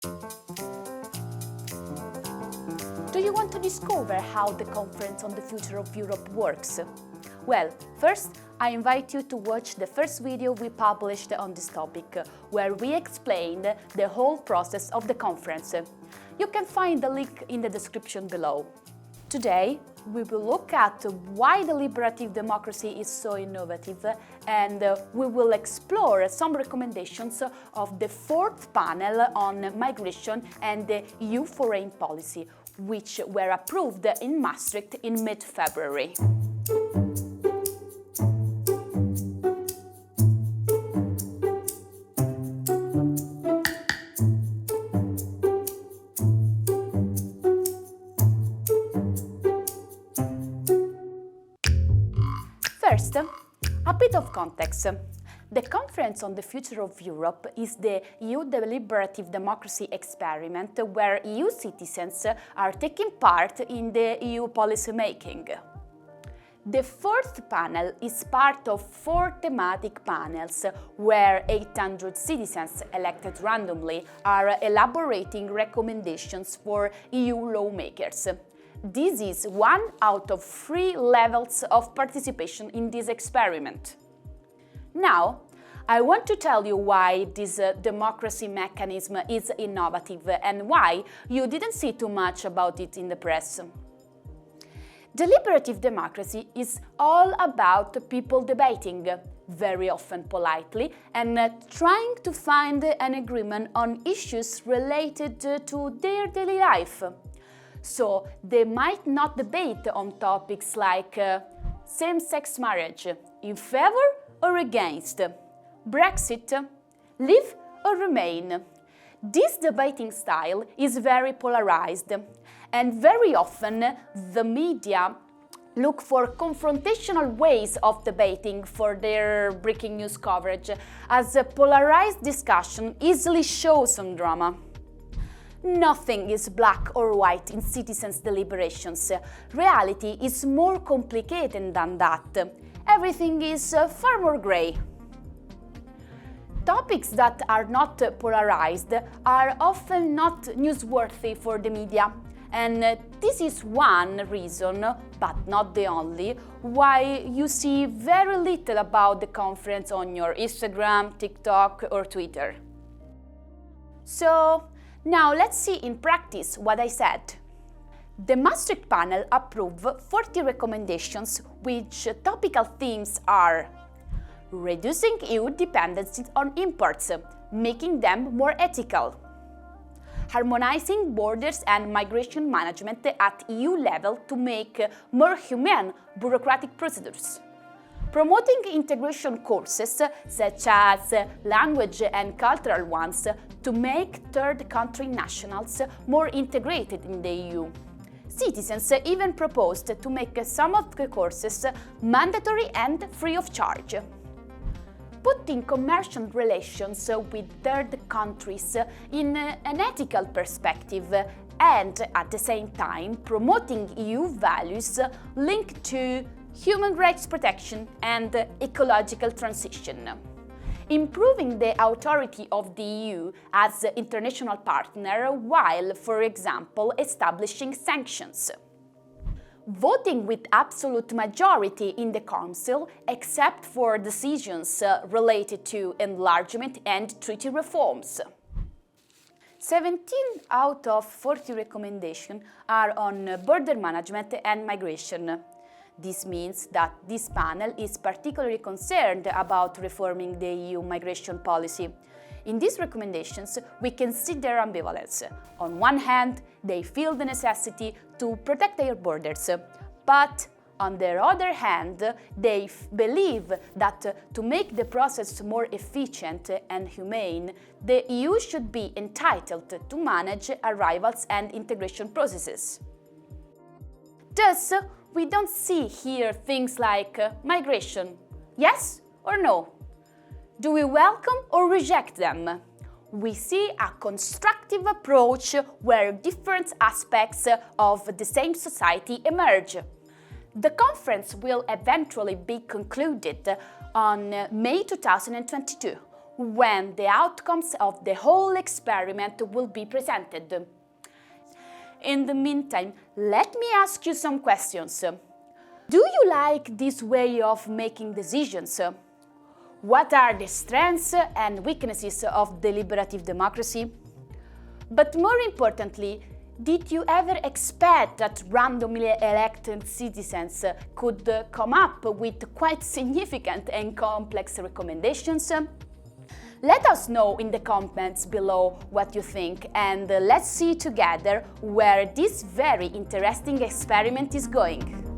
Do you want to discover how the Conference on the Future of Europe works? Well, first, I invite you to watch the first video we published on this topic, where we explained the whole process of the conference. You can find the link in the description below. Today, we will look at why deliberative democracy is so innovative, and we will explore some recommendations of the fourth panel on migration and the EU foreign policy, which were approved in Maastricht in mid-February. First, a bit of context. The Conference on the Future of Europe is the EU deliberative democracy experiment where EU citizens are taking part in the EU policy making. The fourth panel is part of 4 thematic panels where 800 citizens elected randomly are elaborating recommendations for EU lawmakers. This is 1 out of 3 levels of participation in this experiment. Now, I want to tell you why this democracy mechanism is innovative and why you didn't see too much about it in the press. Deliberative democracy is all about people debating, very often politely, and trying to find an agreement on issues related to their daily life. So they might not debate on topics like same-sex marriage, in favor or against, Brexit, leave or remain. This debating style is very polarized, and very often the media look for confrontational ways of debating for their breaking news coverage, as a polarized discussion easily shows some drama. Nothing is black or white in citizens' deliberations. Reality is more complicated than that. Everything is far more grey. Topics that are not polarized are often not newsworthy for the media. And this is one reason, but not the only, why you see very little about the conference on your Instagram, TikTok or Twitter. So, now let's see in practice what I said. The Maastricht panel approved 40 recommendations, which topical themes are reducing EU dependency on imports, making them more ethical, harmonizing borders and migration management at EU level to make more humane bureaucratic procedures, promoting integration courses, such as language and cultural ones, to make third country nationals more integrated in the EU. Citizens even proposed to make some of the courses mandatory and free of charge. Putting commercial relations with third countries in an ethical perspective and, at the same time, promoting EU values linked to human rights protection and ecological transition. Improving the authority of the EU as an international partner while, for example, establishing sanctions. Voting with absolute majority in the Council, except for decisions related to enlargement and treaty reforms. 17 out of 40 recommendations are on border management and migration. This means that this panel is particularly concerned about reforming the EU migration policy. In these recommendations, we can see their ambivalence. On one hand, they feel the necessity to protect their borders, but on the other hand, they believe that to make the process more efficient and humane, the EU should be entitled to manage arrivals and integration processes. Thus, we don't see here things like migration, yes or no? Do we welcome or reject them? We see a constructive approach where different aspects of the same society emerge. The conference will eventually be concluded on May 2022, when the outcomes of the whole experiment will be presented. In the meantime, let me ask you some questions. Do you like this way of making decisions? What are the strengths and weaknesses of deliberative democracy? But more importantly, did you ever expect that randomly elected citizens could come up with quite significant and complex recommendations? Let us know in the comments below what you think, and let's see together where this very interesting experiment is going.